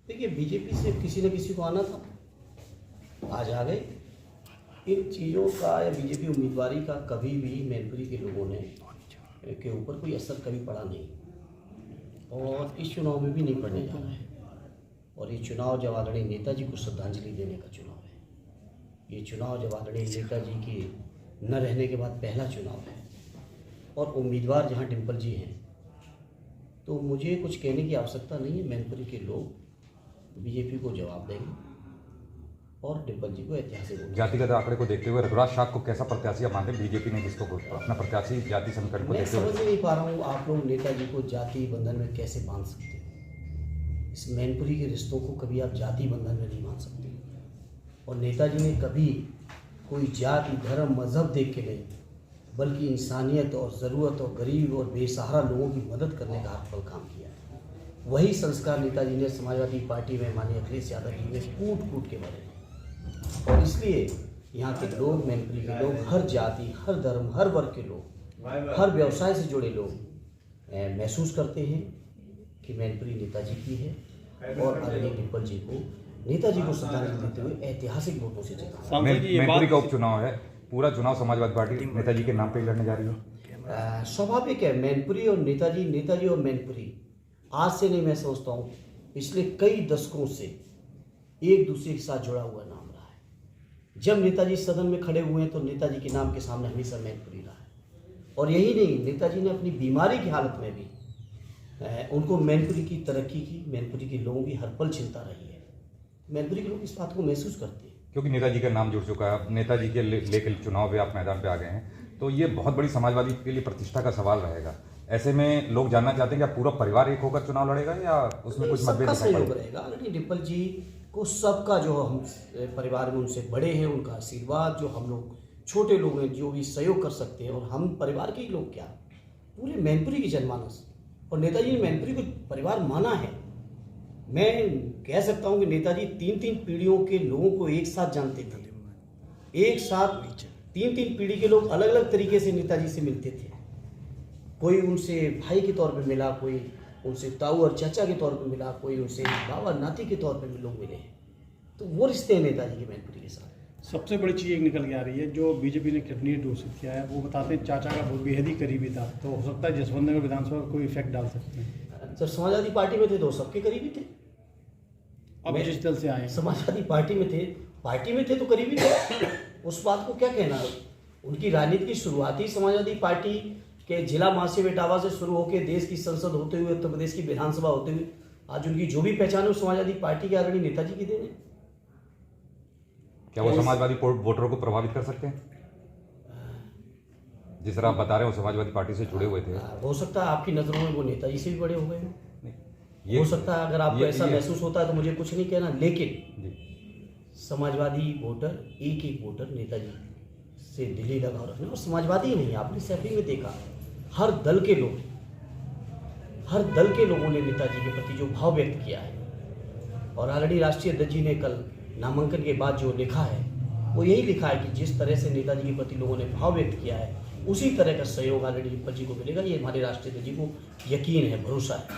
देखिए, बीजेपी से किसी न किसी को आना था, आज आ गए। इन चीज़ों का या बीजेपी उम्मीदवारी का कभी भी मैनपुरी के लोगों ने के ऊपर कोई असर कभी पड़ा नहीं और इस चुनाव में भी नहीं पड़ने जा रहा है। और ये चुनाव जब आदरणीय नेताजी को श्रद्धांजलि देने का चुनाव है। ये चुनाव जब आदरणीय नेताजी के न रहने के बाद पहला चुनाव है और उम्मीदवार जहाँ डिम्पल जी हैं, तो मुझे कुछ कहने की आवश्यकता नहीं है। मैनपुरी के लोग बीजेपी को जवाब देंगे और डिम्पल जी को ऐतिहासिक जातिगत आंकड़े को देखते हुए रघुराज शाह को कैसा प्रत्याशी आप मानते हैं? बीजेपी ने जिसको अपना प्रत्याशी जाति समीकरण को देखते हुए, मैं समझ नहीं पा रहा हूँ आप लोग नेताजी को जाति बंधन में कैसे बांध सकते हैं। इस मैनपुरी के रिश्तों को कभी आप जाति बंधन में नहीं बांध सकते। और नेताजी ने कभी कोई जाति धर्म मजहब देख के नहीं, बल्कि इंसानियत और ज़रूरत और गरीब और बेसहारा लोगों की मदद करने का हर पल काम किया है। वही संस्कार नेताजी ने समाजवादी पार्टी में माननीय अखिलेश यादव जी ने कूट कूट के भरे और इसलिए यहाँ के लोग, मैनपुरी के लोग, हर जाति, हर धर्म, हर वर्ग के लोग, हर व्यवसाय से जुड़े लोग महसूस करते हैं कि मैनपुरी नेताजी की है और आदरणीय डिम्पल जी को, नेताजी को श्रद्धांजलि देते हुए ऐतिहासिक वोटों से जीता। मैनपुरी का उपचुनाव है, पूरा चुनाव समाजवादी पार्टी नेताजी के नाम पे ही लड़ने जा रही है। स्वाभाविक है। मैनपुरी और नेताजी, नेताजी और मैनपुरी आज से नहीं, मैं समझता हूँ पिछले कई दशकों से एक दूसरे के साथ जुड़ा हुआ नाम रहा है। जब नेताजी सदन में खड़े हुए हैं तो नेताजी के नाम के सामने हमेशा मैनपुरी रहा है। और यही नहीं, नेताजी ने अपनी बीमारी की हालत में भी उनको मैनपुरी की तरक्की की, मैनपुरी के लोगों की हर पल चिंता रही है। मैनपुरी के लोग इस बात को महसूस करते हैं क्योंकि नेताजी का नाम जुड़ चुका है। नेताजी के लेकर चुनाव पे आप मैदान पे आ गए हैं, तो ये बहुत बड़ी समाजवादी के लिए प्रतिष्ठा का सवाल रहेगा। ऐसे में लोग जानना चाहते हैं कि पूरा परिवार एक होकर चुनाव लड़ेगा या उसमें कुछ मतभेद सहयोग रहेगा? आदरणीय डिम्पल जी को सबका, जो हम परिवार में उनसे बड़े हैं, उनका आशीर्वाद, जो हम लोग छोटे लोग हैं जो भी सहयोग कर सकते हैं, और हम परिवार के ही लोग क्या, पूरे मैनपुरी की जनमानस और नेताजी ने मैनपुरी को परिवार माना है। मैं कह सकता हूं कि नेताजी 3-3 पीढ़ियों के लोगों को एक साथ जानते थे। एक साथ 3-3 पीढ़ी के लोग अलग अलग तरीके से नेताजी से मिलते थे। कोई उनसे भाई के तौर पे मिला, कोई उनसे ताऊ और चाचा के तौर पे मिला, कोई उनसे बाबा नाती के तौर पे भी लोग मिले। तो वो रिश्ते हैं नेताजी के मैनपुरी के साथ। सबसे बड़ी चीज़ एक निकल के आ रही है, जो बीजेपी ने कैबिनेट घोषित किया है, वो बताते हैं चाचा का बहुत बेहद ही करीबी था, तो हो सकता है जसवंत नगर विधानसभा को कोई इफेक्ट डाल सकते हैं। जब समाजवादी पार्टी में थे तो सबके करीबी थे। अब जिस दल से आए, समाजवादी पार्टी में थे तो करीबी थे। उस बात को क्या कहना है? उनकी राजनीति की शुरुआत ही समाजवादी पार्टी के जिला महासचिव इटावा से शुरू होकर देश की संसद होते हुए, उत्तर प्रदेश की विधानसभा होते हुए, आज उनकी जो भी पहचान है वो समाजवादी पार्टी के आदरणीय नेताजी की देन है। क्या वो समाजवादी वोटरों को प्रभावित कर सकते हैं? जिस तरह आप बता रहे हो समाजवादी पार्टी से जुड़े हुए थे, हो सकता है आपकी नजरों में वो नेताजी से भी बड़े हो गए हैं। हो सकता है, अगर आपको ऐसा महसूस होता है तो मुझे कुछ नहीं कहना, लेकिन समाजवादी वोटर, एक एक वोटर नेताजी से दिली लगाव रखना। और समाजवादी ही नहीं, आपने सैफी में देखा, हर दल के लोगों ने नेताजी के प्रति जो भाव व्यक्त किया है। और आदरणीय राष्ट्रीय अध्यक्ष जी ने कल नामांकन के बाद जो लिखा है, वो यही लिखा है कि जिस तरह से नेताजी के प्रति लोगों ने भाव व्यक्त किया है, उसी तरह का सहयोग आदरणीय डिम्पल जी को मिलेगा। ये हमारे राष्ट्रीय अध्यक्ष जी को यकीन है, भरोसा है।